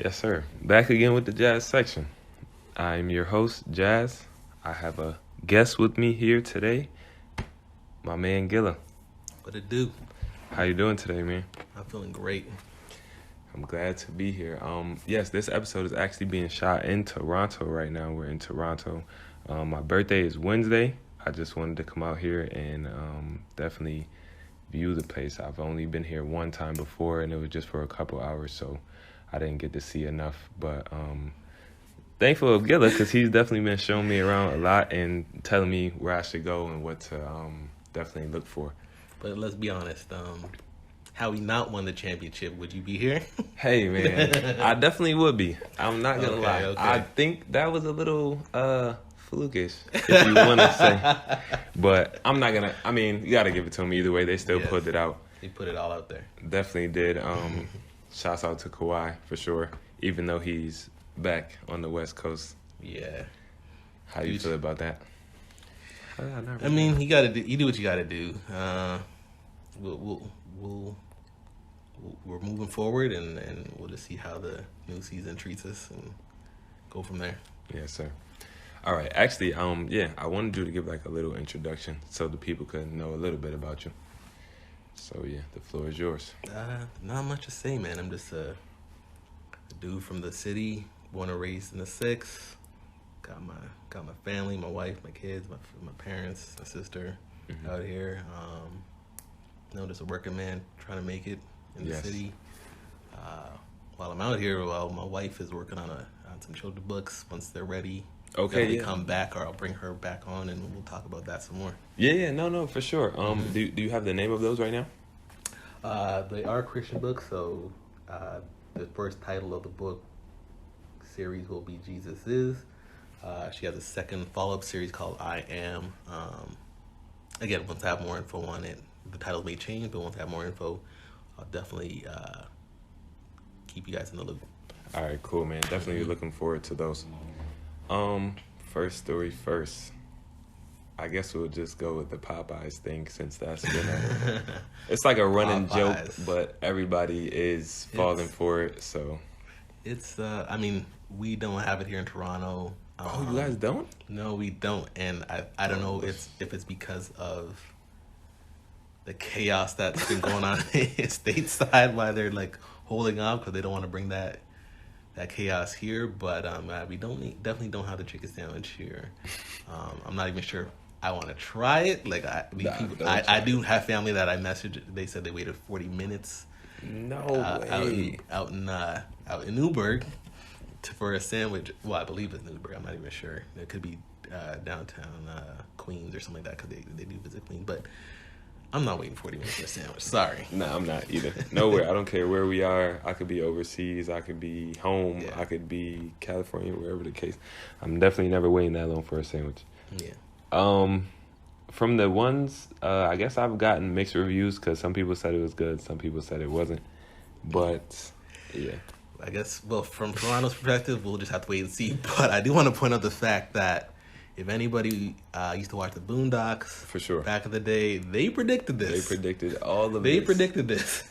Yes, sir. Back again with the Jazz section. I'm your host, Jazz. I have a guest with me here today, my man Gilla. What it do? How you doing today, man? I'm feeling great. I'm glad to be here. Yes, this episode is actually being shot in Toronto right now. We're in Toronto. My birthday is Wednesday. I just wanted to come out here and definitely view the place. I've only been here one time before, and it was just for a couple hours, so I didn't get to see enough. But thankful of Gilla because he's definitely been showing me around a lot and telling me where I should go and what to definitely look for. But let's be honest. Had we not won the championship, would you be here? Hey, man, I definitely would be. I'm not going to lie. Okay. I think that was a little flukish, if you want to say. But I'm not going to, I mean, you got to give it to them either way. They still put it out. They put it all out there. Definitely did. Shouts out to Kawhi, for sure, even though he's back on the West Coast. Yeah. How do you feel about that? I mean, you do what you got to do. We're moving forward, and we'll just see how the new season treats us and go from there. Yes, sir. All right. Actually, I wanted you to give like a little introduction so the people could know a little bit about you. So yeah, the floor is yours. Not much to say, man. I'm just a dude from the city, born and raised in the 6. Got my family, my wife, my kids, my parents, my sister out here. Just a working man trying to make it in the city. While I'm out here, my wife is working on some children's books. Once they're ready, okay, come back, or I'll bring her back on, and we'll talk about that some more. No, for sure. Do you have the name of those right now? They are Christian books, so the first title of the book series will be Jesus Is. She has a second follow-up series called I Am. Again, once I have more info on it, the title may change, but once I have more info, I'll definitely keep you guys in the loop. All right, cool, man. Definitely looking forward to those. First story first. I guess we'll just go with the Popeyes thing since that's been it's like a running joke, but everybody is falling for it. So it's I mean, we don't have it here in Toronto. You guys don't? No, we don't, and I don't know if it's because of the chaos that's been going on stateside, why they're like holding off because they don't want to bring that chaos here. But we definitely don't have the chicken sandwich here. I'm not even sure I want to try it. Like I do have family that I messaged. They said they waited 40 minutes. No way. Out in Newburgh for a sandwich. Well, I believe it's Newburgh. I'm not even sure. It could be downtown Queens or something like that because they do visit Queens. But I'm not waiting 40 minutes for a sandwich. Sorry. No, I'm not either. Nowhere. I don't care where we are. I could be overseas. I could be home. Yeah. I could be California, wherever the case. I'm definitely never waiting that long for a sandwich. Yeah. From the ones, I guess I've gotten mixed reviews because some people said it was good. Some people said it wasn't. But, yeah. I guess, well, from Toronto's perspective, we'll just have to wait and see. But I do want to point out the fact that if anybody used to watch the Boondocks, for sure, back in the day, they predicted this. They predicted all of this. They predicted this.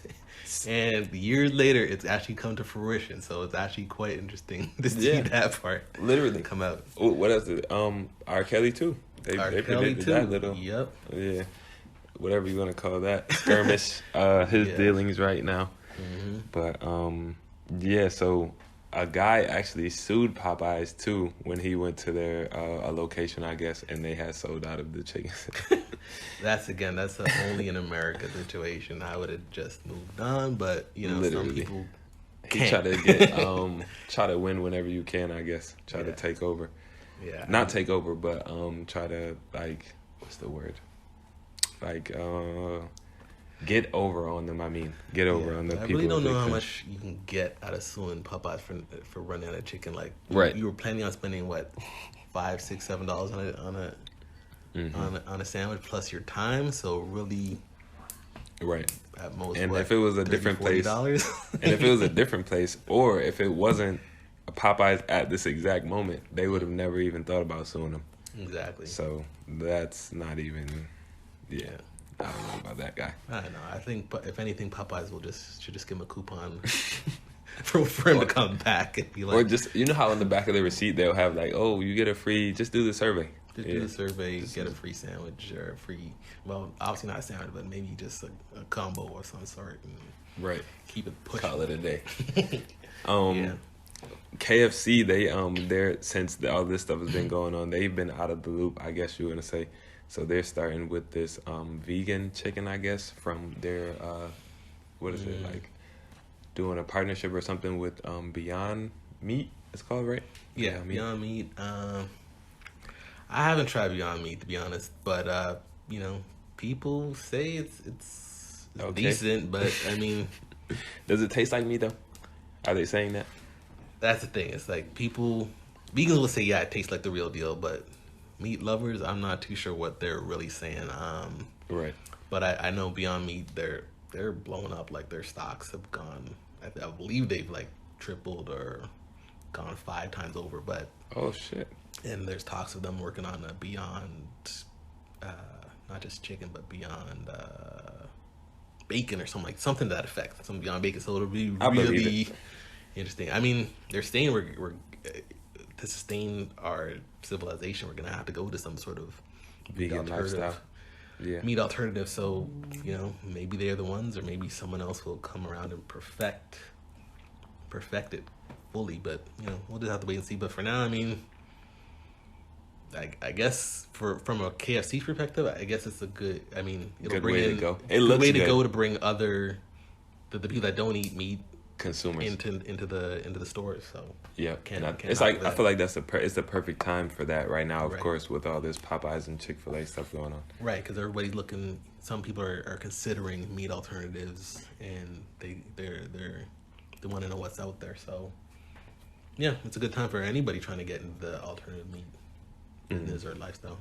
And years later, it's actually come to fruition. So it's actually quite interesting to see that part literally come out. Oh, what else did R. Kelly too. They predicted that little. Yep. Yeah. Whatever you want to call that. Skirmish. His dealings right now. Mm-hmm. But so a guy actually sued Popeyes too when he went to their a location, I guess, and they had sold out of the chicken. That's an only in America situation. I would have just moved on, but literally. Some people can't. Try to get try to win whenever you can, I guess. Try to take over. Yeah. Not take over, but try to what's the word? Get over on them. I mean, get over on the people. I really don't know how much you can get out of suing Popeyes for running out of chicken. Like, right. You were planning on spending what, $5, $6, $7 on a sandwich plus your time. So really, right. At most, and if it was a different place, and if it was a different place, or if it wasn't a Popeyes at this exact moment, they would have never even thought about suing them. Exactly. So that's not even. Yeah. I don't know about that guy. I don't know. I think, if anything, Popeyes should just give him a coupon for him to come back and be like, or just, you know how on the back of the receipt they'll have like, oh, you get a free, just do the survey. just do the survey, get a free sandwich or a free, well, obviously not a sandwich, but maybe just a combo or some sort, and Right. keep it pushing. Call it a day. Yeah. KFC, they're since all this stuff has been going on, they've been out of the loop, I guess you want to say. So they're starting with this vegan chicken, I guess, from their what is it, like doing a partnership or something with Beyond Meat, it's called, right? Yeah, Beyond Meat. I haven't tried Beyond Meat, to be honest, but you know, people say it's Okay. decent, but I mean, Does it taste like meat though? Are they saying that? that's the thing. It's like vegans will say, yeah, it tastes like the real deal, but meat lovers, I'm not too sure what they're really saying. Right. But I know Beyond Meat, they're blowing up. Like their stocks have gone. I believe they've like tripled or gone 5 times over. But Oh shit. and there's talks of them working on a Beyond, not just chicken, but Beyond bacon or something to that effect. Some Beyond Bacon. So it'll be I believe really it. interesting. I mean, they're saying we're to sustain our civilization, we're gonna have to go to some sort of Vegan lifestyle. Yeah. meat alternative. So, you know, maybe they're the ones, or maybe someone else will come around and perfect it fully. But you know, we'll just have to wait and see. But for now, I mean, I guess from a KFC perspective, I guess it's a good. I mean, it'll Good bring way to in go. It good looks way to good. go to bring the people that don't eat meat Consumers. into the stores. So Yeah, Can't- and can't it's knock like I that. feel like it's the perfect time for that right now. Of Right. course, with all this Popeyes and Chick-fil-A stuff going on. right, because everybody's looking. Some people are considering meat alternatives, and they want to know what's out there. So yeah, it's a good time for anybody trying to get into the alternative meat business or lifestyle.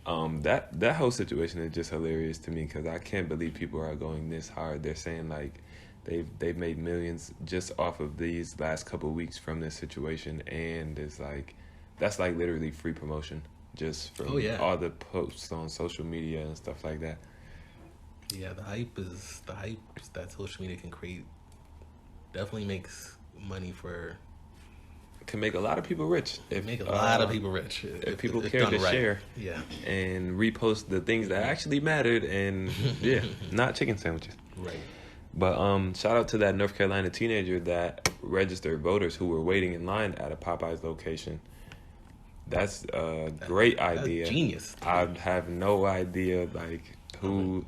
That whole situation is just hilarious to me because I can't believe people are going this hard. They're saying like they've made millions just off of these last couple of weeks from this situation, and it's like that's like literally free promotion just from Oh, yeah. all the posts on social media and stuff like that. Yeah, the hype that social media can create definitely makes money for Can make a lot of people rich make a lot of people rich if people it's care done to right. share Yeah, and repost the things that actually mattered, and yeah, not chicken sandwiches. right. But shout out to that North Carolina teenager that registered voters who were waiting in line at a Popeyes location. That's a great That's idea. genius. I have no idea like who.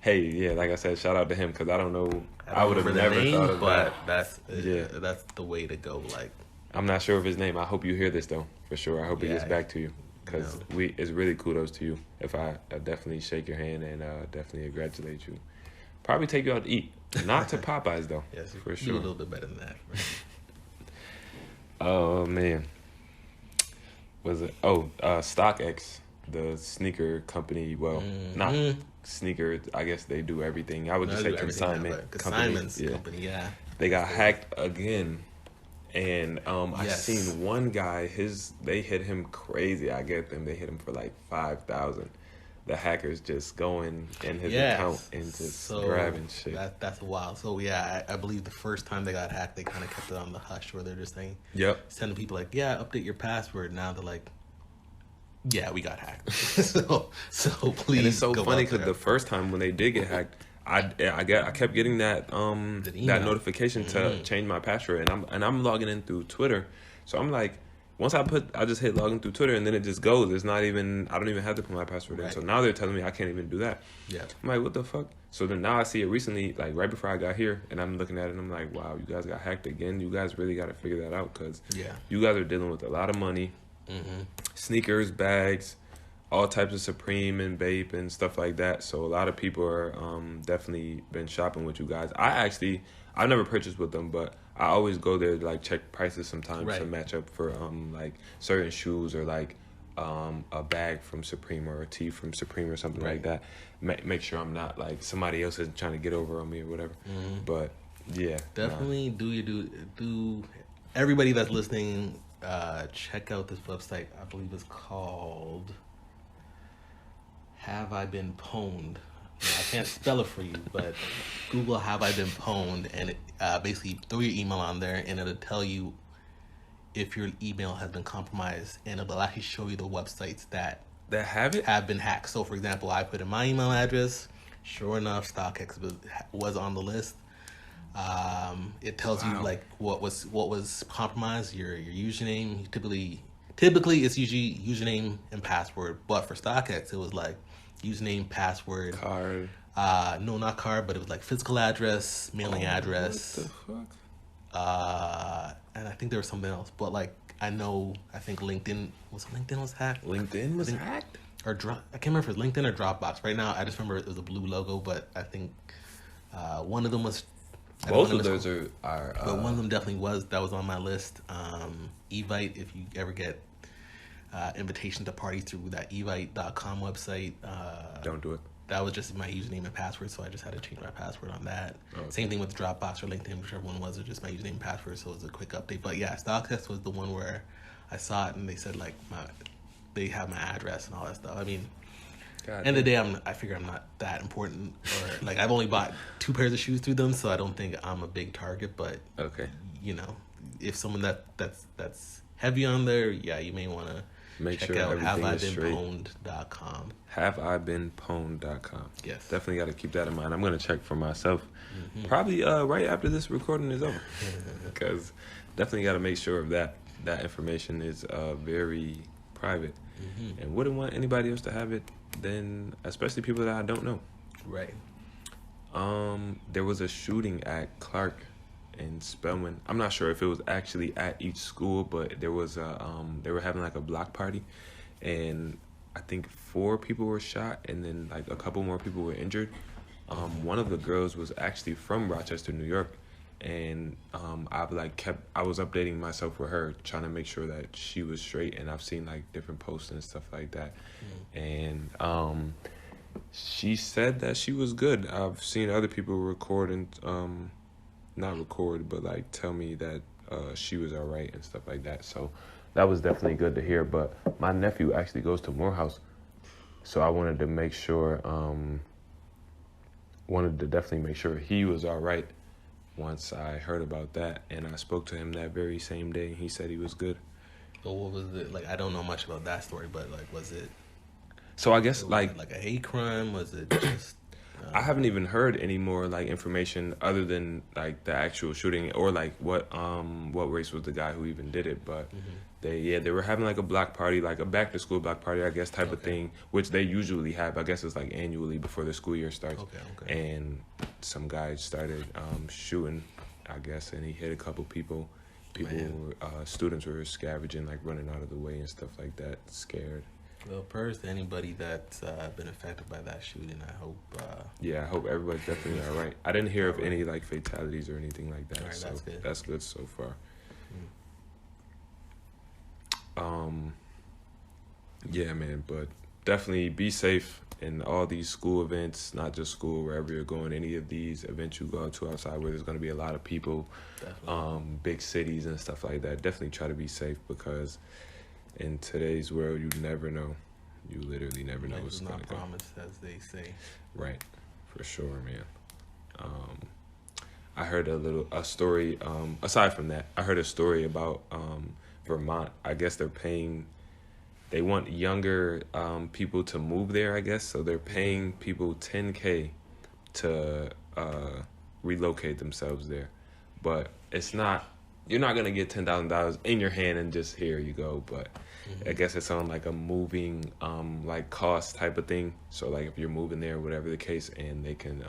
Hey, yeah, like I said, shout out to him because I don't know. I would have remember the never name, thought of but that. that's the way to go. Like, I'm not sure of his name. I hope you hear this though, for sure. I hope he Yeah, gets back to you because no. it's really kudos to you. If I definitely shake your hand and definitely congratulate you. Probably take you out to eat, not to Popeyes though, yes, for do sure. a little bit better than that. Oh man, was it? Oh, StockX, the sneaker company. Well, not sneaker. I guess they do everything. I would just say consignment Consignments company. Yeah. company. Yeah. They got hacked again, and I Yes. seen one guy. They hit him crazy. I get them. They hit him for like 5,000. The hackers just going in his account and just grabbing shit. That's wild. So yeah, I believe the first time they got hacked, they kind of kept it on the hush, where they're just saying, Yep. sending people like, yeah, update your password. Now they're like, yeah, we got hacked. so please. And it's so go funny out there. because the first time when they did get hacked, I kept getting that That that email. notification to change my password, and I'm logging in through Twitter, so I'm like, once I just hit login through Twitter, and then it just goes. It's not even, I don't even have to put my password in. Right. So now they're telling me I can't even do that. Yeah. I'm like, what the fuck? So then now I see it recently, like right before I got here, and I'm looking at it, and I'm like, wow, you guys got hacked again. You guys really got to figure that out because Yeah. you guys are dealing with a lot of money, sneakers, bags, all types of Supreme and Bape and stuff like that. So a lot of people are definitely been shopping with you guys. I've never purchased with them, but I always go there to like check prices sometimes to Right. match up for like certain shoes or like a bag from Supreme or a tee from Supreme or something like that. Make sure I'm not like somebody else isn't trying to get over on me or whatever. But yeah, Definitely do everybody that's listening, check out this website. I believe it's called Have I Been Pwned? I can't spell it for you, but Google "Have I Been Pwned," and it basically throw your email on there, and it'll tell you if your email has been compromised, and it'll actually show you the websites that That have it? have been hacked. So, for example, I put in my email address. Sure enough, StockX was on the list. It tells you Wow. like what was compromised. Your username. Typically it's usually username and password. But for StockX, it was like username, password. Card. No, not card, but it was like physical address, mailing address. What the fuck? And I think there was something else. But like I think LinkedIn was hacked. LinkedIn was hacked? Or I can't remember if it was LinkedIn or Dropbox. Right now, I just remember it was a blue logo, but I think one of them was. Both of those are But one of them definitely was. That was on my list. Evite, if you ever get invitation to parties through that evite.com website. don't do it. That was just my username and password, so I just had to change my password on that. Okay. Same thing with Dropbox or LinkedIn, whichever one was, or just my username and password, so it was a quick update. But yeah, StockX was the one where I saw it and they said like they have my address and all that stuff. I mean, God end of the day, I figure I'm not that important, or like I've only bought 2 pairs of shoes through them, so I don't think I'm a big target. But Okay. you know, if someone that's heavy on there, yeah, you may want to Make check sure out everything is straight. haveibeenpwned.com. HaveIBeenPwned.com. Yes. Definitely got to keep that in mind. I'm going to check for myself. Probably right after this recording is over. Because definitely got to make sure of that. That information is very private. And wouldn't want anybody else to have it, then especially people that I don't know. Right. There was a shooting at Clark in Spelman. I'm not sure if it was actually at each school, but there was they were having like a block party, and I think 4 people were shot, and then like a couple more people were injured. One of the girls was actually from Rochester, New York, and I was updating myself with her, trying to make sure that she was straight, and I've seen like different posts and stuff like that, and she said that she was good. I've seen other people record and not record, but like tell me that she was all right and stuff like that. So that was definitely good to hear. But my nephew actually goes to Morehouse, so I wanted to make sure, definitely make sure he was all right once I heard about that. And I spoke to him that very same day. He said he was good. But what was it like? I don't know much about that story, but like, was it? So I guess Was it like a hate crime? Was it just? I haven't even heard any more like information other than like the actual shooting, or like what race was the guy who even did it. But they were having like a block party, like a back to school block party, I guess, type of thing, which they usually have. I guess it's like annually before the school year starts. Okay. And some guy started shooting, I guess, and he hit a couple people. Students were scavenging, like running out of the way and stuff like that, scared. Well, prayers to anybody that's been affected by that shooting. I hope. Yeah, I hope everybody's definitely all right. I didn't hear of any like fatalities or anything like that. All right, so that's good. That's good so far. Yeah, man, but definitely be safe in all these school events, not just school, wherever you're going, any of these events you go to outside where there's going to be a lot of people, big cities and stuff like that. Definitely try to be safe, because in today's world, you never know. You literally never know what's going to go. Not promised, as they say. Right, for sure, man. I heard a story. Aside from that, I heard a story about Vermont. I guess they want younger people to move there, I guess. So they're paying people $10K to relocate themselves there. But you're not going to get $10,000 in your hand and just here you go. But I guess it's on like a moving like cost type of thing. So like if you're moving there, whatever the case, and they can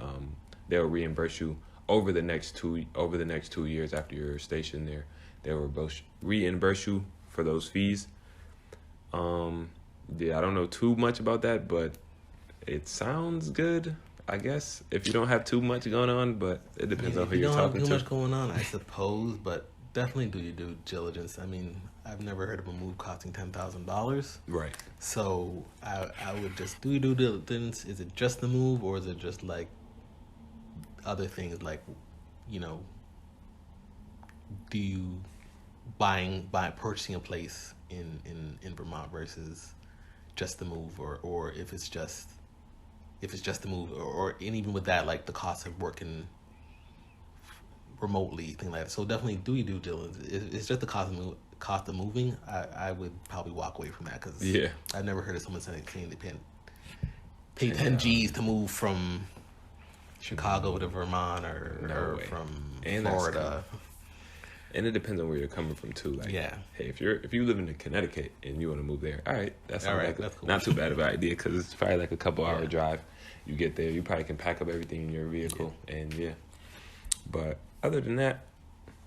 they'll reimburse you over the next 2 years after you're stationed there. They'll reimburse you for those fees. Yeah, I don't know too much about that, but it sounds good, I guess, if you don't have too much going on, but it depends on who you're talking to. If you don't have too much going on, I suppose, but definitely do your due diligence. I mean, I've never heard of a move costing $10,000. Right. So I would just do your due diligence. Is it just the move, or is it just like other things, like, you know, do you purchasing a place in Vermont versus just the move, or if it's just if it's just to move, and even with that, like the cost of working remotely, things like that. So definitely do your due diligence. If it's just the cost of moving, I would probably walk away from that, because I've never heard of someone saying they pay 10 G's to move from Chicago to Vermont or from Florida. And it depends on where you're coming from too. Like, hey, if you live in Connecticut and you want to move there, all right, that's cool. Not too bad of an idea, because it's probably like a couple hour drive. You get there, you probably can pack up everything in your vehicle, and But other than that,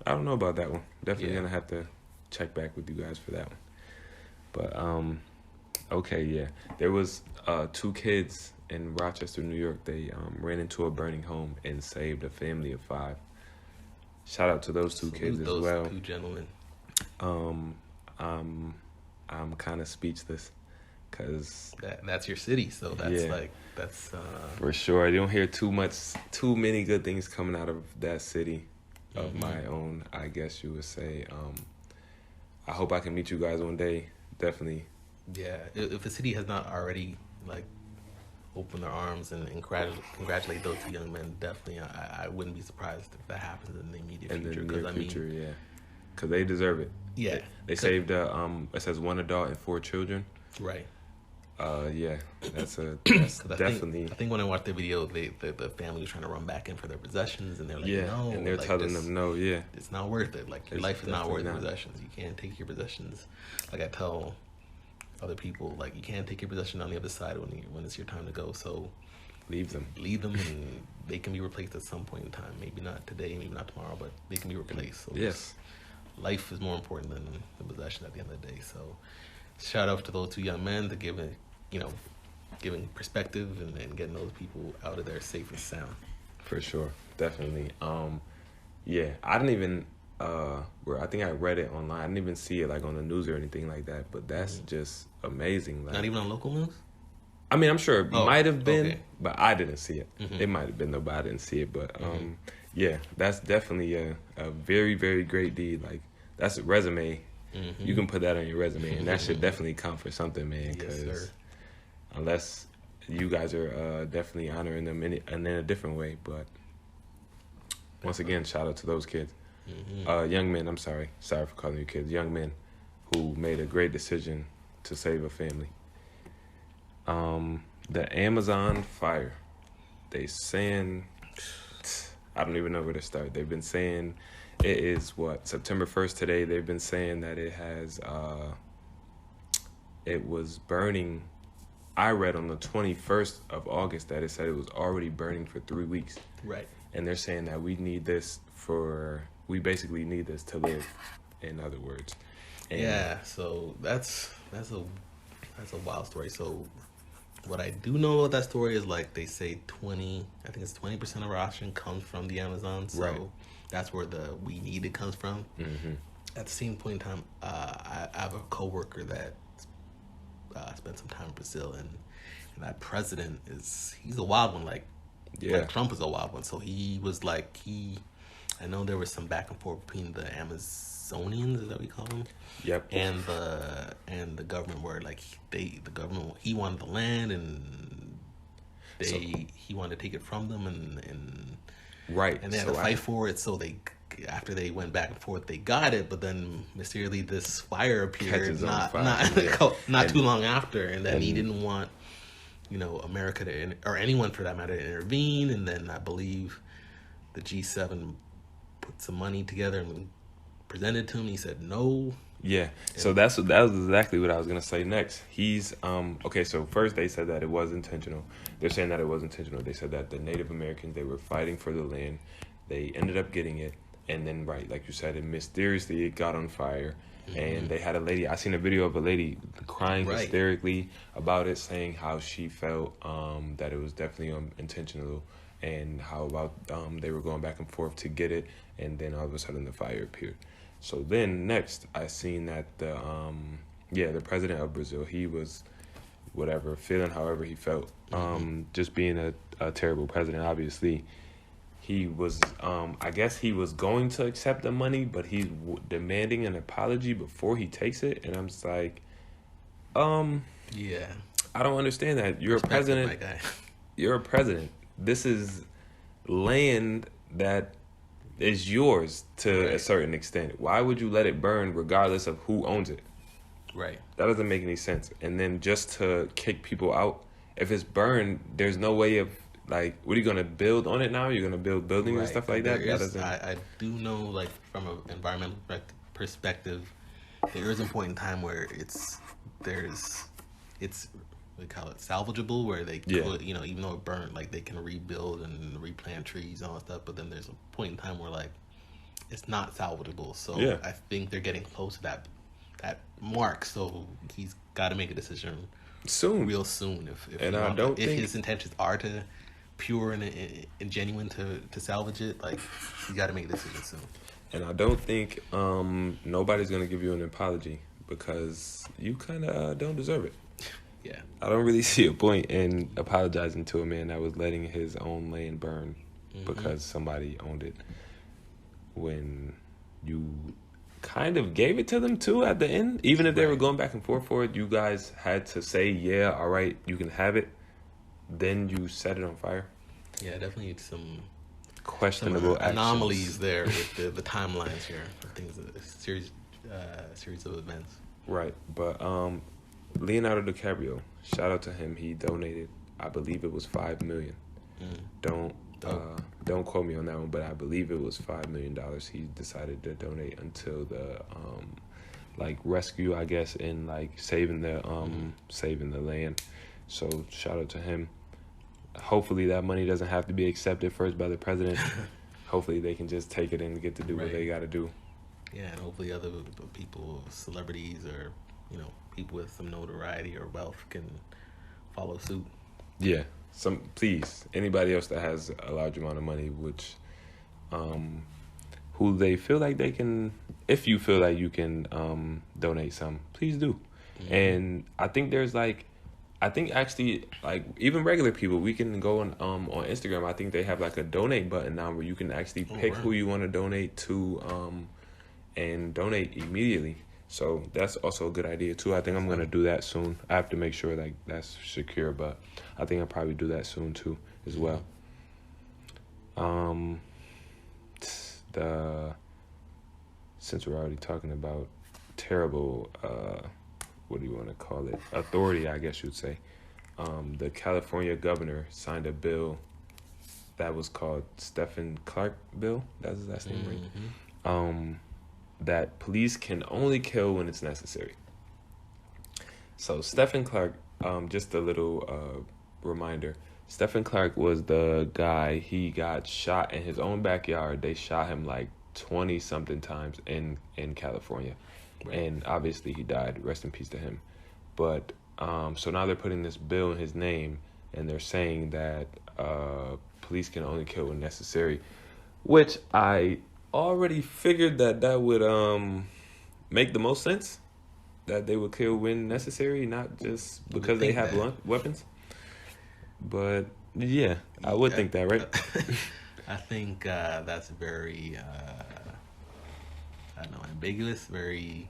I don't know about that one. Definitely gonna have to check back with you guys for that one. But okay, there was 2 kids in Rochester, New York. They ran into a burning home and saved a family of 5. Shout out to those 2 kids as well. Those 2 gentlemen. I'm kind of speechless, because that's your city, so that's for sure. I don't hear too many good things coming out of that city of my own, I guess you would say. I hope I can meet you guys one day. Definitely. Yeah, if the city has not already like opened their arms and congratulate those 2 young men, definitely I wouldn't be surprised if that happens in the immediate future. Because they deserve it. Yeah, they saved. It says 1 adult and 4 children. Right. That's definitely. I think when I watched the video, the family was trying to run back in for their possessions, and they're like, no, and they're telling them no, it's not worth it. Like, your life is not worth possessions. You can't take your possessions. Like I tell other people, like, you can't take your possession on the other side when it's your time to go. So leave them, and they can be replaced at some point in time. Maybe not today, maybe not tomorrow, but they can be replaced. So life is more important than the possession at the end of the day. So shout out to those 2 young men to giving perspective and getting those people out of there safe and sound. For sure, definitely. I didn't even I think I read it online. I didn't even see it like on the news or anything like that. But that's just amazing. Like, not even on local news? I mean, I'm sure it might have been, but I didn't see it. It might have been though, but I didn't see it. But that's definitely a very, very great deed. Like, that's a resume. You can put that on your resume, and that should definitely count for something, man. Because unless you guys are definitely honoring them in a different way. But once again, shout out to those kids. Young men, I'm sorry for calling you kids. Young men who made a great decision to save a family. The Amazon fire. They saying, I don't even know where to start. They've been saying it is September 1st today. They've been saying that it was burning. I read on the 21st of August that it said it was already burning for 3 weeks. Right. And they're saying that we basically need this to live, in other words. And so that's a wild story. So what I do know about that story is, like, they say 20% of our oxygen comes from the Amazon. So that's where the we need it comes from. At the same point in time, I have a coworker that spent some time in Brazil, and that president he's a wild one. Like Trump is a wild one. So he was like, I know there was some back and forth between the Amazonians, is that what we call them? Yep. And the government, where like he wanted the land, and he wanted to take it from them, and they had to fight for it. So after they went back and forth, they got it, but then mysteriously this fire appeared not too long after, and then he didn't want America or anyone for that matter to intervene. And then I believe the G7 put some money together and presented it to him. He said no. Yeah. So that was exactly what I was gonna say next. He's okay. So first they said that it was intentional. They're saying that it was intentional. They said that the Native Americans, they were fighting for the land. They ended up getting it, and then like you said, it mysteriously got on fire. And they had a lady. I seen a video of a lady crying hysterically about it, saying how she felt that it was definitely intentional, and how about they were going back and forth to get it, and then all of a sudden the fire appeared. So then next, I seen that the president of Brazil, he was feeling however he felt, just being a terrible president. Obviously, he was I guess he was going to accept the money, but he's demanding an apology before he takes it, and I'm just like, I don't understand that. You're a president. My guy. You're a president. This is land that is yours to a certain extent. Why would you let it burn regardless of who owns it? Right. That doesn't make any sense. And then just to kick people out, if it's burned, there's no way of, like, what are you going to build on it now? You're going to build buildings and stuff like that? I do know, like, from an environmental perspective, there is a point in time where it's we call it salvageable, where they could, you know, even though it burned, like, they can rebuild and replant trees and all that stuff. But then there's a point in time where, like, it's not salvageable. So I think they're getting close to that mark. So he's got to make a decision real soon. If his intentions are to pure and genuine to salvage it, like, you got to make a decision soon. And I don't think nobody's gonna give you an apology because you kind of don't deserve it. Yeah, I don't really see a point in apologizing to a man that was letting his own land burn because somebody owned it, when you kind of gave it to them too at the end. Even if they were going back and forth for it, you guys had to say, yeah, all right, you can have it. Then you set it on fire. Yeah, definitely some questionable anomalies there with the timelines here. Things, series of events. Right, but Leonardo DiCaprio, shout out to him. He donated, I believe it was $5 million. Don't quote me on that one, but I believe it was $5 million. He decided to donate until the like rescue, I guess, in like saving the land. So shout out to him. Hopefully that money doesn't have to be accepted first by the president. Hopefully they can just take it and get to do what they got to do. Yeah, and hopefully other people, celebrities, or, you know, people with some notoriety or wealth can follow suit. Yeah, please, anybody else that has a large amount of money, which, who they feel like they can, if you feel like you can donate some, please do. And I think there's actually, like, even regular people, we can go on Instagram. I think they have like a donate button now where you can actually pick who you want to donate to, and donate immediately. So that's also a good idea too. I think I'm gonna do that soon. I have to make sure like that's secure, but I think I'll probably do that soon too as well. Since we're already talking about terrible, what do you want to call it? Authority, I guess you'd say. The California governor signed a bill that was called Stephen Clark bill. That's his last name, right? That police can only kill when it's necessary. So Stephen Clark, just a little reminder. Stephen Clark was the guy, he got shot in his own backyard. They shot him like 20-something times in California. Right. And obviously he died. Rest in peace to him. But so now they're putting this bill in his name, and they're saying that police can only kill when necessary, which I already figured that would make the most sense, that they would kill when necessary, not just because they have weapons. But yeah, I would think that, right? I think that's very I don't know, ambiguous, very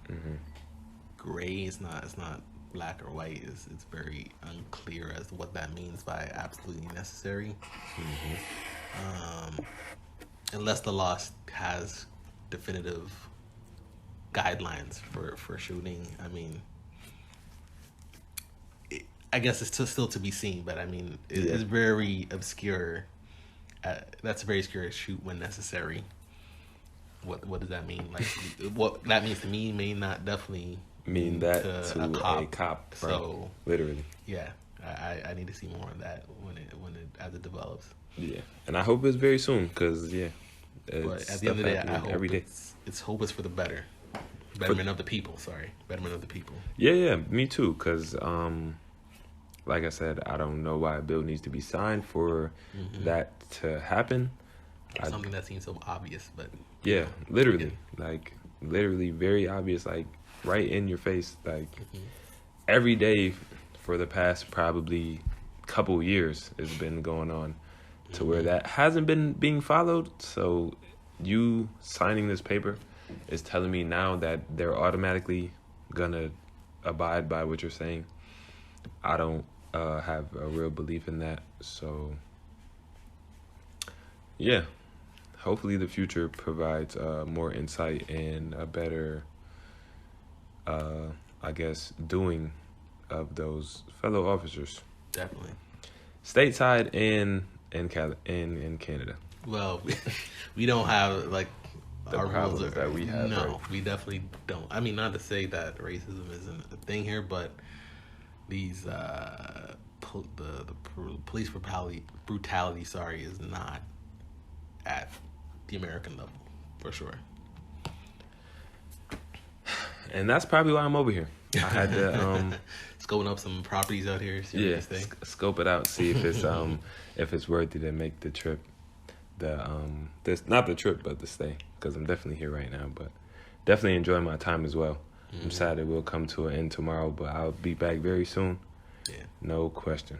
gray. It's not black or white. It's very unclear as to what that means by absolutely necessary. Unless the law has definitive guidelines for shooting. I mean, I guess it's still to be seen, but I mean, it's very obscure. That's a very obscure, shoot when necessary. What does that mean? Like, what that means to me may not definitely mean that to a cop. Right? So literally, yeah, I need to see more of that as it develops. Yeah, and I hope it's very soon, because but at the end of the day, I hope it's hope is for the betterment of the people. Betterment of the people. Yeah, me too. Because like I said, I don't know why a bill needs to be signed for that to happen. Something that seems so obvious, but literally very obvious, like right in your face, like every day for the past probably couple years has been going on. To where that hasn't been being followed. So you signing this paper is telling me now that they're automatically gonna abide by what you're saying. I don't have a real belief in that. So, yeah, hopefully the future provides more insight and a better, I guess, doing of those fellow officers. Definitely. Stateside and in Canada. Well, we don't have like The our problems rules that we have, No, right? we definitely don't. I mean, not to say that racism isn't a thing here, but these the police brutality, sorry, is not at the American level for sure. And that's probably why I'm over here. I had to Scoping up some properties out here. See what they say. scope it out, see if it's worthy to make the trip. This not the trip, but the stay, because I'm definitely here right now. But definitely enjoying my time as well. Mm-hmm. I'm sad it will come to an end tomorrow, but I'll be back very soon. Yeah. No question.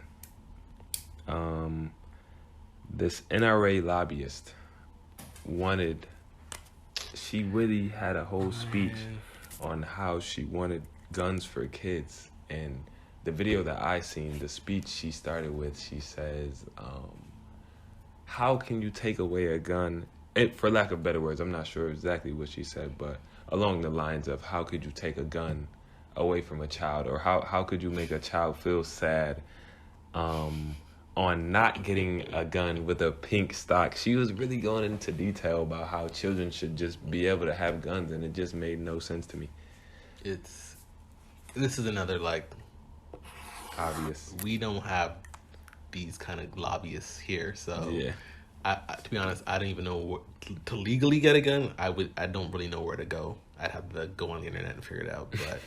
This NRA lobbyist she really had a whole speech on how she wanted guns for kids. And the video that I seen, the speech she started with, she says, how can you take away a gun? And for lack of better words, I'm not sure exactly what she said, but along the lines of how could you take a gun away from a child, or how could you make a child feel sad on not getting a gun with a pink stock. She was really going into detail about how children should just be able to have guns, and it just made no sense to me. This is another like Obvious. we don't have these kind of lobbyists here, so Yeah. I to be honest, I don't even know to legally get a gun. I don't really know where to go. I'd have to go on the internet and figure it out. But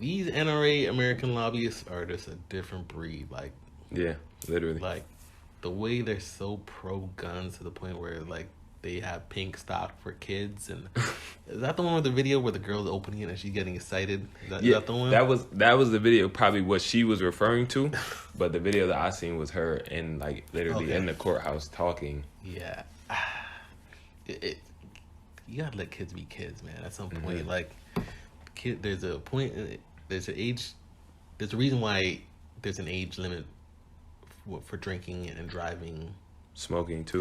these NRA American lobbyists are just a different breed. Like Yeah, literally. like the way they're so pro guns to the point where like they have pink stock for kids. And is that the one with the video where the girl's opening it and she's getting excited? Is that the one? That was the video, probably what she was referring to, but the video that I seen was her in like literally in the courthouse talking. Yeah, you gotta let kids be kids, man. At some point, like, there's a point, there's an age, there's a reason why there's an age limit for drinking and driving. Smoking too.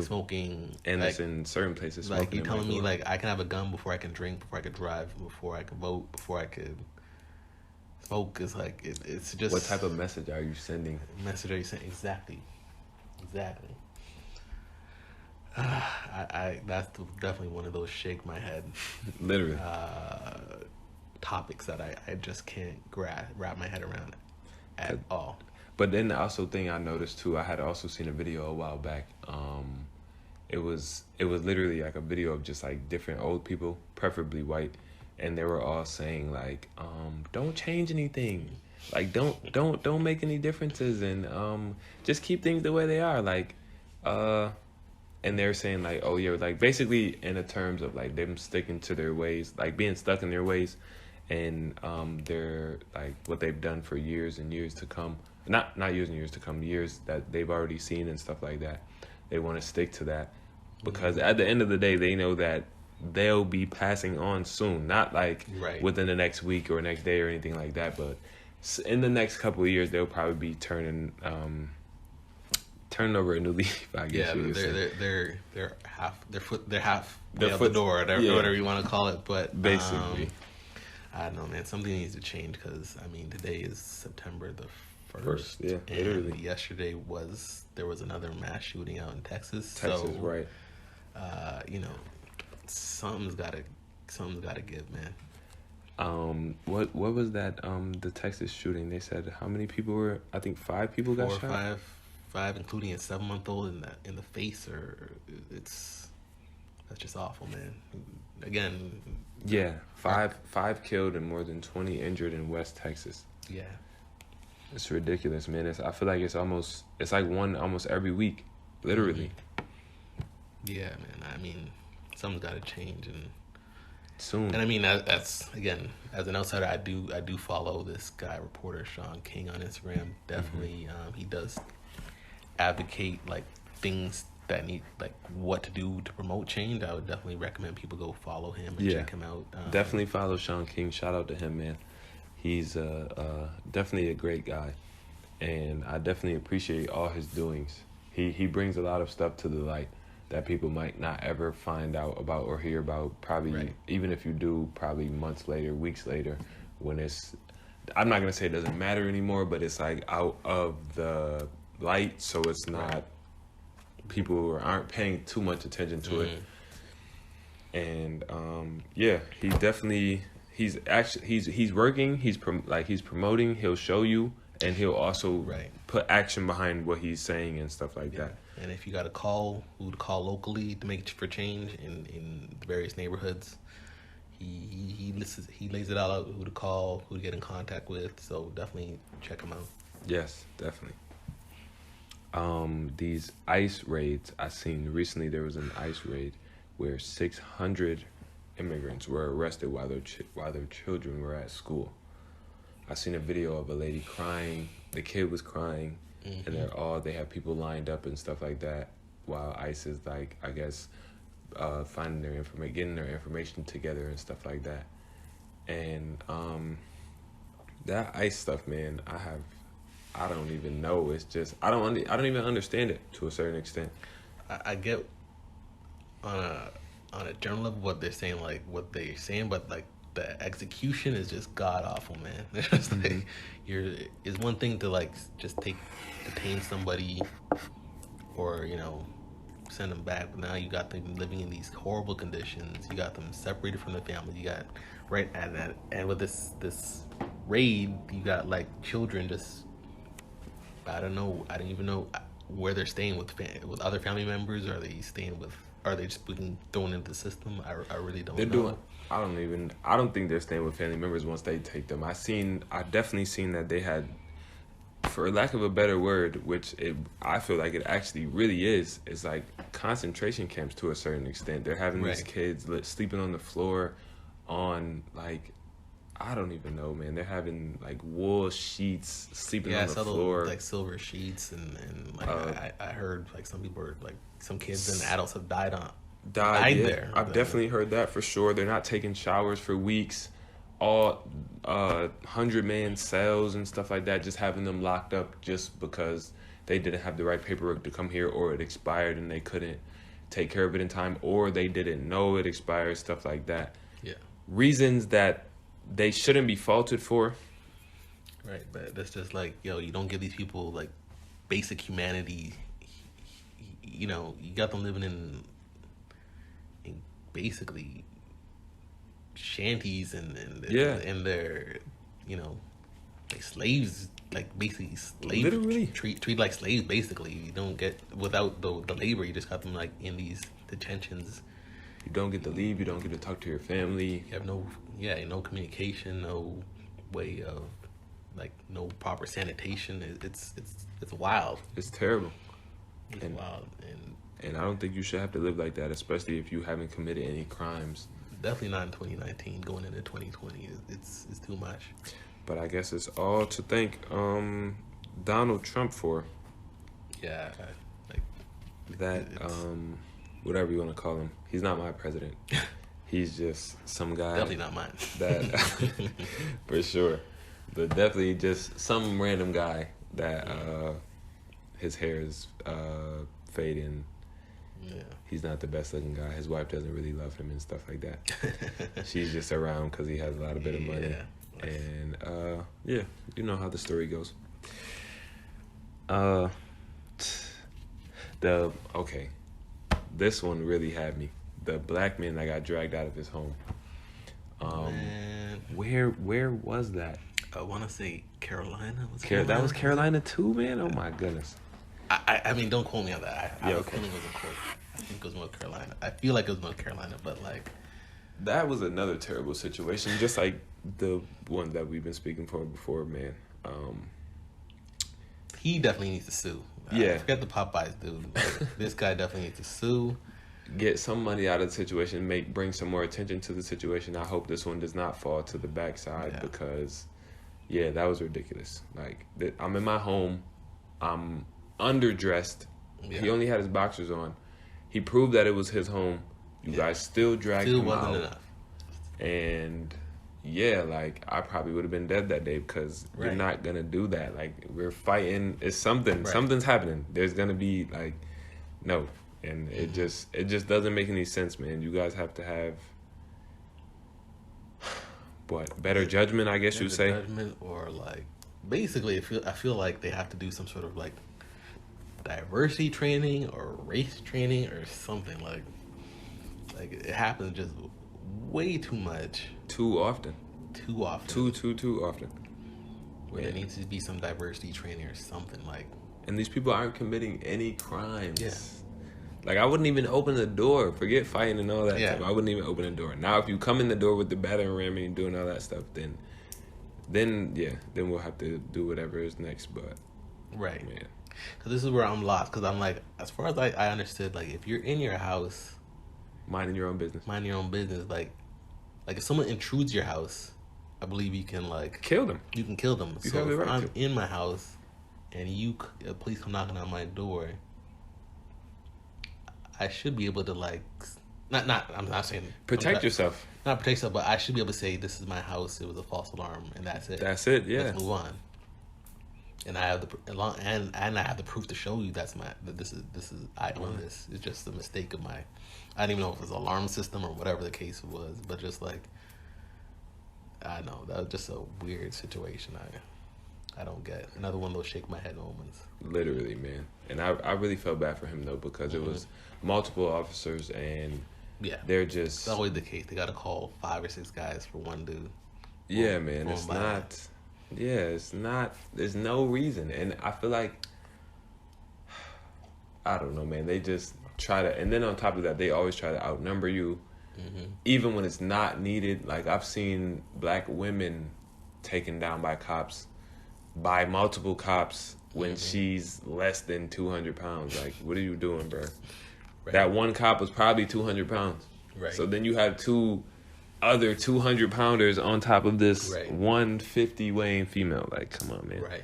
And like, it's in certain places. Like, you smoking telling might me, go like, I can have a gun before I can drink, before I can drive, before I can vote, before I could smoke is like, it's just... What type of message are you sending? Message are you sending? Exactly. That's definitely one of those shake my head Literally. topics that I just can't wrap my head around at all. But then the also thing I noticed too, I had also seen a video a while back. It was literally like a video of just like different old people, preferably white, and they were all saying like, don't change anything, like don't make any differences, and just keep things the way they are, like, and they're saying like, oh yeah, like basically in the terms of like them sticking to their ways, like being stuck in their ways, and they're like what they've done for years and years to come. Not years and years to come, years that they've already seen and stuff like that. They want to stick to that because at the end of the day, they know that they'll be passing on soon. Not like within the next week or next day or anything like that, but in the next couple of years, they'll probably be turning over a new leaf. I guess. Yeah, they're half out the door, whatever you want to call it. But basically, I don't know, man. Something needs to change because I mean, today is September the 1st. Yeah, and literally. Yesterday there was another mass shooting out in Texas. Texas, so, right? You know, something's gotta give, man. What was that? The Texas shooting. They said how many people were? I think 5 people got shot. Five, including a 7-month-old in the face. Or that's just awful, man. Again. Yeah, five killed and more than 20 injured in West Texas. Yeah. It's ridiculous, man. I feel like it's like one almost every week, literally. Yeah, man. I mean, something's got to change, and soon. And I mean, that's again, as an outsider, I do follow this guy, reporter Sean King, on Instagram. Definitely, he does advocate like things that need, like, what to do to promote change. I would definitely recommend people go follow him and check him out. Definitely follow Sean King. Shout out to him, man. He's definitely a great guy, and I definitely appreciate all his doings. He brings a lot of stuff to the light that people might not ever find out about or hear about. Probably Right. even if you do, probably months later, weeks later, when it's. I'm not gonna say it doesn't matter anymore, but it's like out of the light, so it's not. Right. People aren't paying too much attention to it. And he definitely he's working. He's promoting. He'll show you, and he'll also Right. put action behind what he's saying and stuff like that. And if you got to call, who to call locally to make for change in the various neighborhoods, he listens. He lays it all out. Who to call, who to get in contact with. So definitely check him out. Yes, definitely. These ICE raids I seen recently. There was an ICE raid where 600 immigrants were arrested while their children were at school. I seen a video of a lady crying. The kid was crying, and they have people lined up and stuff like that. While ICE is like, I guess, finding their information, getting their information together and stuff like that. And that ICE stuff, man, I don't even know. It's just I don't even understand it to a certain extent. I get on a general level what they're saying, but like the execution is just god awful, man. It's just like it's one thing to like just detain somebody or send them back, but now you got them living in these horrible conditions. You got them separated from the family. You got and with this raid, you got like children just. I don't know. I don't even know where they're staying with other family members. Are they just being thrown into the system? I really don't know. I don't think they're staying with family members once they take them. I definitely seen that they had, for lack of a better word, I feel like it actually really is. It's like concentration camps to a certain extent. They're having these kids sleeping on the floor on like, I don't even know, man. They're having like wool sheets sleeping on the floor. Those, like silver sheets and like I heard like some people like some kids and adults have died there. I've definitely heard that for sure. They're not taking showers for weeks. All 100-man cells and stuff like that, just having them locked up just because they didn't have the right paperwork to come here, or it expired and they couldn't take care of it in time, or they didn't know it expired, stuff like that. Yeah. Reasons that they shouldn't be faulted for. Right, but that's just like, you don't give these people like basic humanity. You got them living in basically shanties and they're like slaves, like basically slaves. Literally treat like slaves. Basically, you don't get without the labor. You just got them like in these detentions. You don't get to leave. You don't get to talk to your family. You have no communication, no way of like no proper sanitation. It's wild. It's terrible. It's wild, and I don't think you should have to live like that, especially if you haven't committed any crimes. Definitely not in 2019. Going into 2020, it's too much. But I guess it's all to thank Donald Trump for. Yeah, whatever you want to call him. He's not my president. He's just some guy. Definitely not mine. That for sure. But definitely just some random guy that his hair is fading. Yeah. He's not the best looking guy. His wife doesn't really love him and stuff like that. She's just around because he has a lot of bit of money. And you know how the story goes. This one really had me. The black man that got dragged out of his home. Man. Where was that? I want to say Carolina. That was Carolina too, man. Oh my goodness. I mean, don't quote me on that. I okay. think it was a quote. I think it was North Carolina. I feel like it was North Carolina, but like that was another terrible situation, just like the one that we've been speaking for before, man. He definitely needs to sue. Yeah. Forget the Popeyes dude. Like, this guy definitely needs to sue. Get some money out of the situation, bring some more attention to the situation. I hope this one does not fall to the backside because, that was ridiculous. Like, I'm in my home, I'm underdressed. Yeah. He only had his boxers on. He proved that it was his home. You guys still dragged him out. Enough. And yeah, like I probably would have been dead that day because you're Right. not gonna do that. Like we're fighting. It's something. Right. Something's happening. There's gonna be like no, and it just doesn't make any sense, man. You guys have to have what better judgment, I guess you'd say. Judgment, or like basically, I feel like they have to do some sort of like diversity training or race training or something like it happens just way too much, Too often. too often. Too often. Where Yeah. there needs to be some diversity training or something like. And these people aren't committing any crimes. Yeah. Like I wouldn't even open the door. Forget fighting and all that Yeah. stuff. I wouldn't even open the door. Now if you come in the door with the battering ram and doing all that stuff, then we'll have to do whatever is next. But Right. man, Because this is where I'm lost. Because I'm like, as far as I understood, like if you're in your house, minding your own business. mind your own business, like if someone intrudes your house, I believe you can Kill them. you can kill them. You So have the if right I'm to. in my house and police come knocking on my door, I should be able to I'm not saying Protect yourself. not protect yourself, but I should be able to say this is my house. It was a false alarm, and that's it. That's it. Yeah. Let's move on. And I have I have the proof to show you that this is I own this. It's just a mistake of my. I didn't even know if it was an alarm system or whatever the case was, but just like I know that was just a weird situation. I don't get another one of those shake my head moments. Literally, man. And I really felt bad for him though because it was multiple officers and Yeah, they're just it's always the case. They got to call 5 or 6 guys for one dude. yeah, man. going It's by. not. Yeah, it's not. There's no reason, and I feel like I don't know, man. They just try to, and then on top of that, they always try to outnumber you, even when it's not needed. Like I've seen black women taken down by cops, by multiple cops when she's less than 200 pounds. Like, what are you doing, bro? Right. That one cop was probably 200 pounds. Right. So then you have two other 200 pounders on top of this Right. 150 weighing female. Like, come on, man. Right.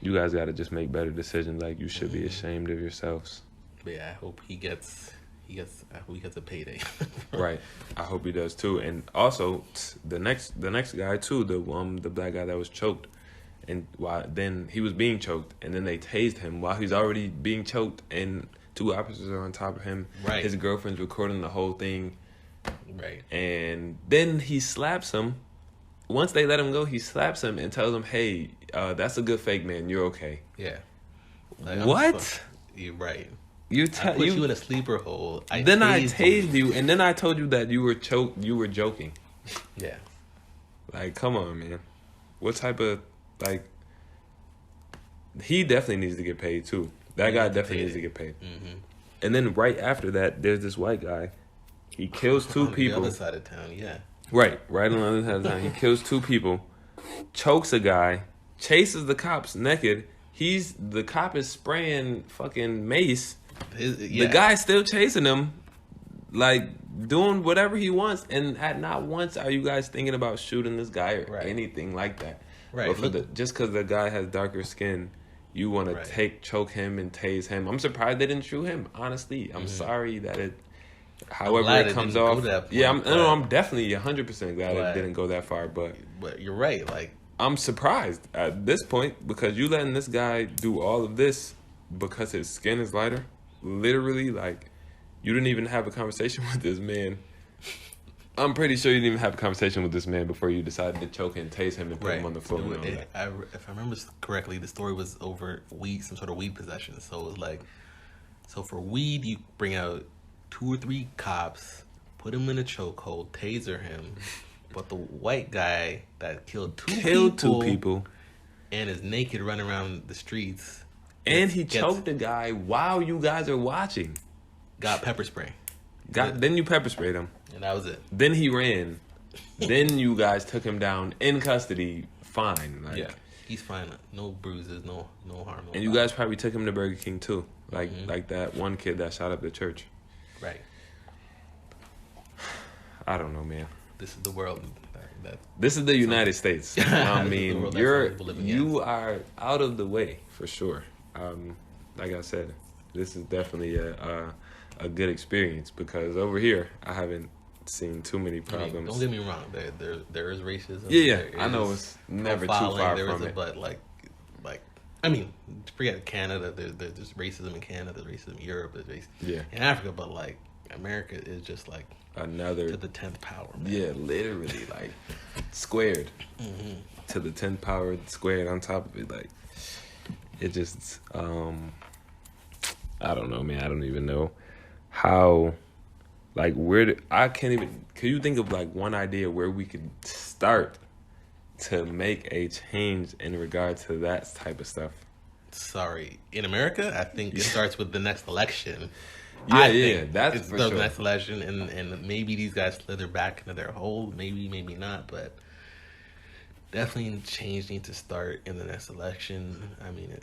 You guys got to just make better decisions. Like, you should be ashamed of yourselves. But yeah, I hope he gets a payday. Right. I hope he does too. And also, the next guy too, the black guy that was choked, and then he was being choked, and then they tased him while he's already being choked, and 2 officers are on top of him. Right. His girlfriend's recording the whole thing, Right. and then he slaps him. Once they let him go, he slaps him and tells him, "Hey, that's a good fake, man. You're okay." Yeah. What? You're right. You I tell put you. you in a sleeper hole. I tased you, and then I told you that you were choked. You were joking. Yeah. Like, come on, man. What type of like? He definitely needs to get paid too. That guy definitely needs to get paid. Mm-hmm. And then right after that, there's this white guy. He kills 2 On people. the other side of town, yeah. Right on the other side of town. He kills 2 people, chokes a guy, chases the cops naked. The cop is spraying fucking mace. Yeah. The guy's still chasing him, like doing whatever he wants. And at not once are you guys thinking about shooting this guy or Right. anything like that. Right. But just because the guy has darker skin, you want Right. to choke him and tase him. I'm surprised they didn't shoot him. Honestly, I'm sorry that it. However, glad it it comes didn't go off. to that point, Yeah, but- I'm definitely 100% glad But- it didn't go that far. But But you're right. Like, I'm surprised at this point because you letting this guy do all of this because his skin is lighter. Literally, like, you didn't even have a conversation with this man. I'm pretty sure you didn't even have a conversation with this man before you decided to choke and tase him and put him on the floor. And all that. If I remember correctly, the story was over some sort of weed possession. So it was like, so for weed, you bring out 2 or 3 cops, put him in a chokehold, taser him. But the white guy that killed two people. and is naked running around the streets. And he choked the guy while you guys are watching. Got pepper spray. Then you pepper sprayed him. And that was it. Then he ran. Then you guys took him down in custody. Fine. Like, Yeah. He's fine. No bruises, no harm. No and you foul. guys probably took him to Burger King too. Like that one kid that shot up the church. Right. I don't know, man. This is the world. That This is the United States. I This is the mean, world that's how we live in, you yes. are out of the way for sure. Like I said, this is definitely a good experience because over here I haven't seen too many I mean, problems. don't get me wrong. There is racism. Yeah, there I know is it's never too profiling, far there from is it. But like, I mean, forget Canada. There's racism in Canada. There's racism in Europe. There's racism in Africa. But like, America is just like another to the 10th power. Man. Yeah, literally like squared to the 10th power squared on top of it. Like it just I don't know, man. I don't even know how. Like I can't even. Can you think of like one idea where we could start to make a change in regard to that type of stuff? Sorry, in America, I think it starts with the next election. That's for sure. Next election, and maybe these guys slither back into their hole. Maybe not, but definitely change needs to start in the next election. I mean,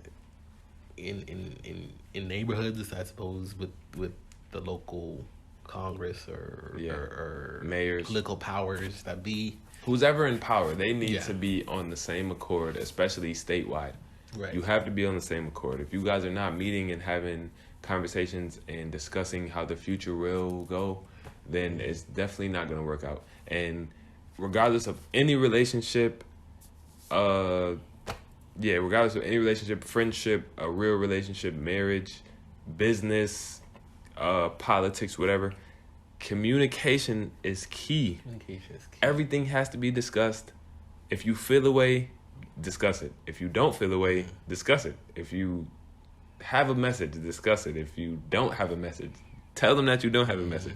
in neighborhoods, I suppose, with the local Congress or mayors, political powers that be. Who's ever in power, they need to be on the same accord, especially statewide. Right. You have to be on the same accord. If you guys are not meeting and having conversations and discussing how the future will go, then it's definitely not going to work out. And regardless of any relationship, regardless of any relationship, friendship, a real relationship, marriage, business, politics, whatever, communication is key. Everything has to be discussed. If you feel a way, discuss it. If you don't feel a way, discuss it. If you have a message, discuss it. If you don't have a message, tell them that you don't have a message.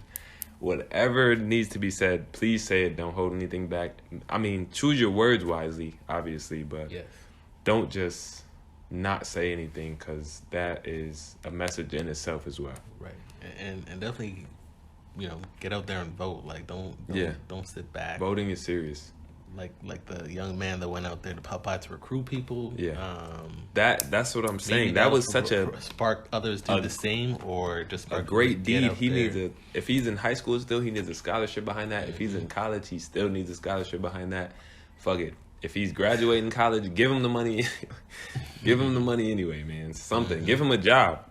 Whatever needs to be said, please say it. Don't hold anything back. I mean, choose your words wisely, obviously, but don't just not say anything, because that is a message in itself as well. Right. And definitely, get out there and vote. Like, don't sit back. Voting is serious. Like the young man that went out there to Popeye to recruit people. That's what I'm saying. That was such a spark others do the same, or just a great deed. He needs if he's in high school still, he needs a scholarship behind that. If he's in college, he still needs a scholarship behind that. Fuck it. If he's graduating college, give him the money. Give him the money anyway, man. Something. Give him a job.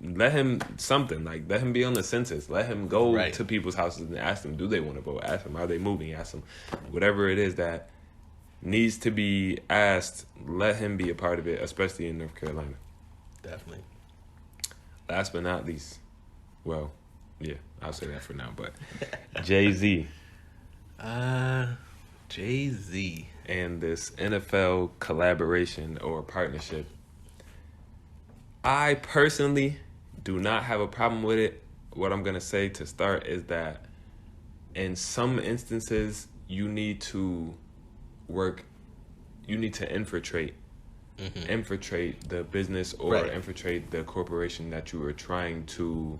Let him something. Like, let him be on the census. Let him go to people's houses and ask them, do they want to vote? Ask them, are they moving? Ask them, whatever it is that needs to be asked, let him be a part of it, especially in North Carolina. Definitely. Last but not least, well, I'll say that for now, but Jay-Z. Jay-Z. And this NFL collaboration or partnership. I personally do not have a problem with it. What I'm going to say to start is that in some instances, you need to infiltrate the business or infiltrate the corporation that you are trying to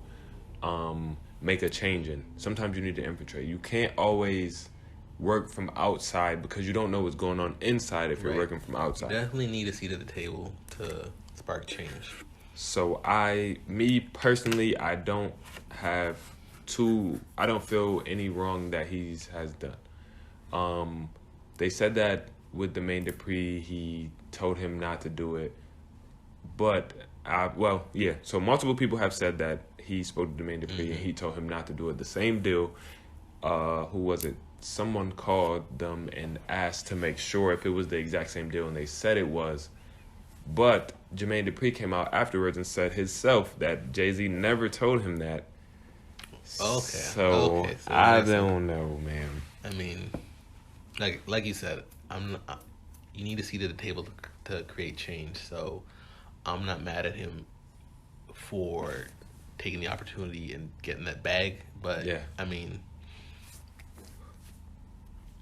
make a change in. Sometimes you need to infiltrate. You can't always work from outside, because you don't know what's going on inside if you're working from outside. Definitely need a seat at the table to spark change. So me personally, I don't feel any wrong that he has done. They said that with Jermaine Dupri, he told him not to do it. But, so multiple people have said that he spoke to Jermaine Dupri and he told him not to do it. The same deal, who was it? Someone called them and asked to make sure if it was the exact same deal, and they said it was. But Jermaine Dupri came out afterwards and said himself that Jay-Z never told him that. Okay. So I don't know, man. I mean, like you said, you need a seat at the table to create change. So I'm not mad at him for taking the opportunity and getting that bag. But I mean,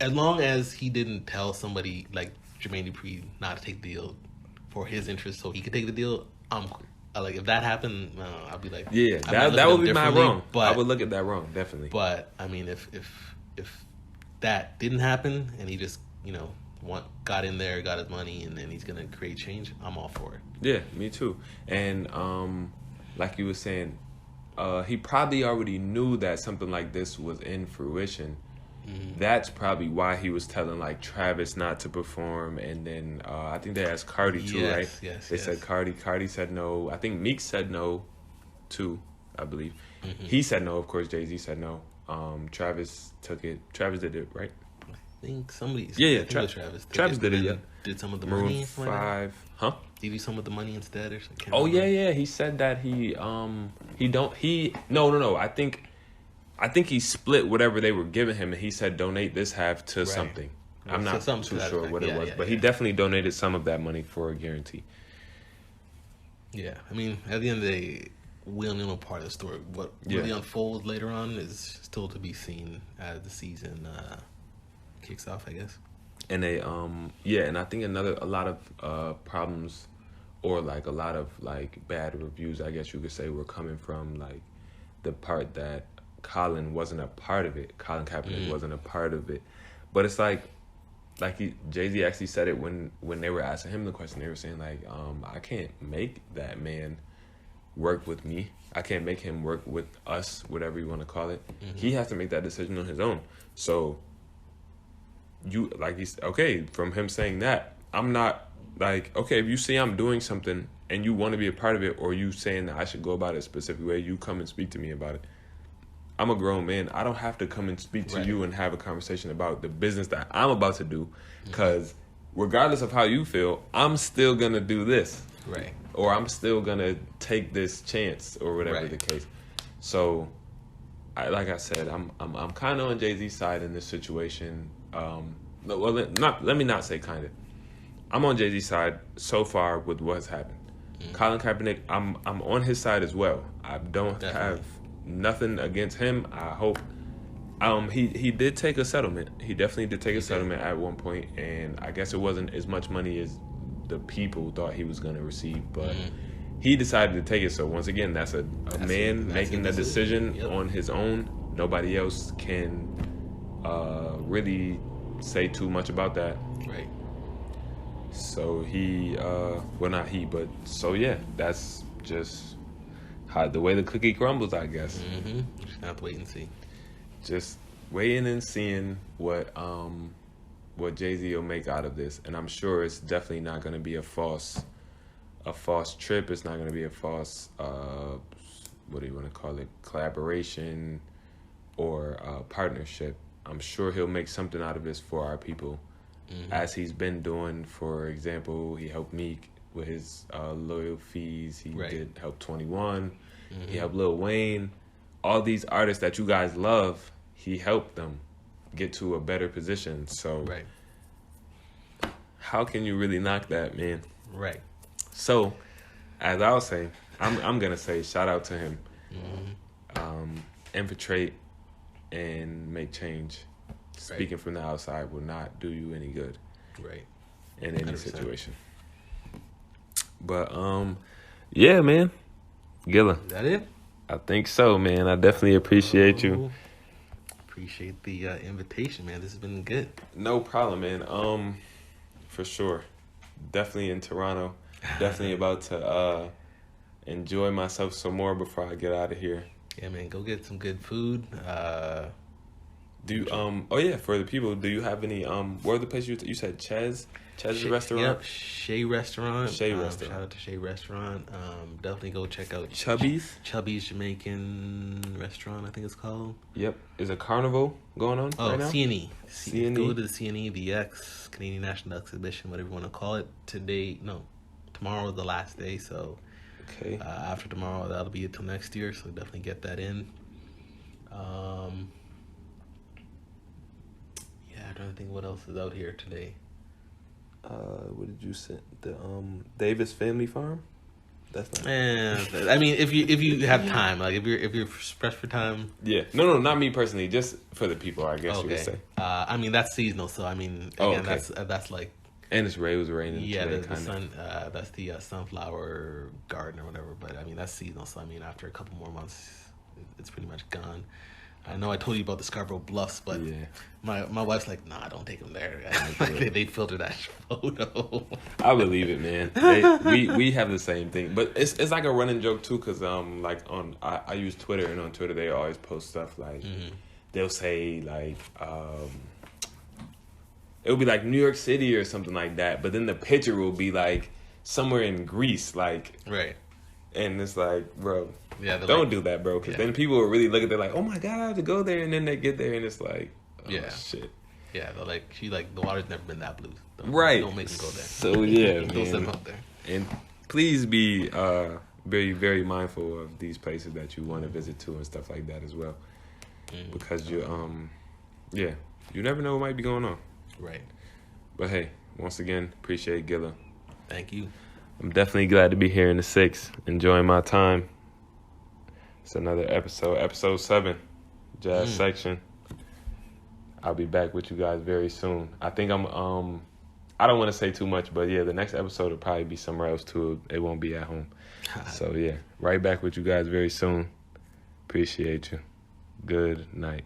as long as he didn't tell somebody like Jermaine Dupri not to take the deal for his interest so he could take the deal, I'm like, if that happened, I'd be like, that would be my wrong. But I would look at that wrong, definitely. But I mean, if that didn't happen and he just got in there, got his money, and then he's gonna create change, I'm all for it. Yeah, me too. And like you were saying, he probably already knew that something like this was in fruition. That's probably why he was telling like Travis not to perform, and then I think they asked Cardi too, right? They said Cardi said no. I think Meek said no too, I believe. He said no, of course. Jay-Z said no. Travis took it. Travis did it, right? I think somebody. Yeah. I think it was Travis. Travis did it. Yeah. Did some of the Maroon money. 5, huh? Did he do some of the money instead or something? Oh yeah. He said that he no. I think he split whatever they were giving him, and he said donate this half to something. I'm not too sure what it was, but he definitely donated some of that money for a guarantee. Yeah, I mean, at the end of the day, we don't know part of the story. What really unfolds later on is still to be seen as the season kicks off, I guess. And they and I think a lot of problems, or like a lot of like bad reviews, I guess you could say, were coming from like the part that Colin wasn't a part of it. Colin Kaepernick wasn't a part of it. But it's like Jay-Z actually said it when they were asking him the question. They were saying like, I can't make that man work with me. I can't make him work with us, whatever you want to call it. He has to make that decision on his own. So you from him saying that, I'm not like, okay, if you see I'm doing something and you want to be a part of it, or you saying that I should go about it a specific way, you come and speak to me about it. I'm a grown man. I don't have to come and speak to you and have a conversation about the business that I'm about to do, because regardless of how you feel, I'm still gonna do this, right? Or I'm still gonna take this chance, or whatever the case. So, like I said, I'm kind of on Jay-Z's side in this situation. Let me not say kind of. I'm on Jay-Z's side so far with what's happened. Colin Kaepernick, I'm on his side as well. I don't have nothing against him. I hope he did take a settlement. He definitely did take a settlement at one point, and I guess it wasn't as much money as the people thought he was going to receive, but he decided to take it. So once again, that's a man making the decision on his own. Nobody else can really say too much about that. Right. So that's just how the way the cookie crumbles, I guess. Just have to wait and see. Just waiting and seeing what Jay-Z will make out of this, and I'm sure it's definitely not going to be a false trip. It's not going to be a false what do you want to call it, collaboration or partnership. I'm sure he'll make something out of this for our people, as he's been doing. For example, he helped Meek with his loyal fees. He did help 21. He helped Lil Wayne. All these artists that you guys love, he helped them get to a better position. So how can you really knock that, man? Right. So, as I was saying, I'm gonna say shout out to him. Infiltrate and make change. Speaking from the outside will not do you any good. Right. In any 100%. Situation. But yeah, man. Gilla. Is that it? I think so, man. I definitely appreciate you. Appreciate the invitation, man. This has been good. No problem, man. For sure. Definitely in Toronto. Definitely about to enjoy myself some more before I get out of here. Yeah, man. Go get some good food. Do you, for the people, do you have any, where the place you said Chez restaurant? Yep, Shea Restaurant. Restaurant. Shout out to Shea Restaurant. Definitely go check out Chubby's Jamaican Restaurant, I think it's called. Yep. Is a carnival going on right now? CNE. CNE. Go to the CNE, the X, Canadian National Exhibition, whatever you want to call it. Tomorrow is the last day, so after tomorrow, that'll be it till next year, so definitely get that in. I'm trying to think what else is out here today. What did you say? The Davis Family Farm? That's not. I mean, if you have time, like if you're pressed for time. Yeah. No, not me personally. Just for the people, I guess you would say. I mean, that's seasonal, so I mean, again, that's like. And it was raining. Yeah, today, the sun. That's the sunflower garden or whatever. But I mean, that's seasonal, so I mean, after a couple more months, it's pretty much gone. I know I told you about the Scarborough Bluffs, but my wife's like, nah, don't take them there. They filter that photo. I believe it, man. We have the same thing, but it's like a running joke too, because I use Twitter, and on Twitter they always post stuff like they'll say like it'll be like New York City or something like that, but then the picture will be like somewhere in Greece, like And it's like, bro, Yeah, don't do that, bro. Because Yeah. then people will really look at it like, oh my God, I have to go there. And then they get there and it's like, oh Yeah. shit. Yeah, they're like, the water's never been that blue. Right. Don't make them go there. So, yeah, Don't man. send them out there. And please be very, very mindful of these places that you want to visit to and stuff like that as well. Because you never know what might be going on. Right. But hey, once again, appreciate Gilla. Thank you. I'm definitely glad to be here in the 6, enjoying my time. It's another episode 7, Jazz Section. I'll be back with you guys very soon. I think I don't want to say too much, but yeah, the next episode will probably be somewhere else too. It won't be at home. So yeah, right back with you guys very soon. Appreciate you. Good night.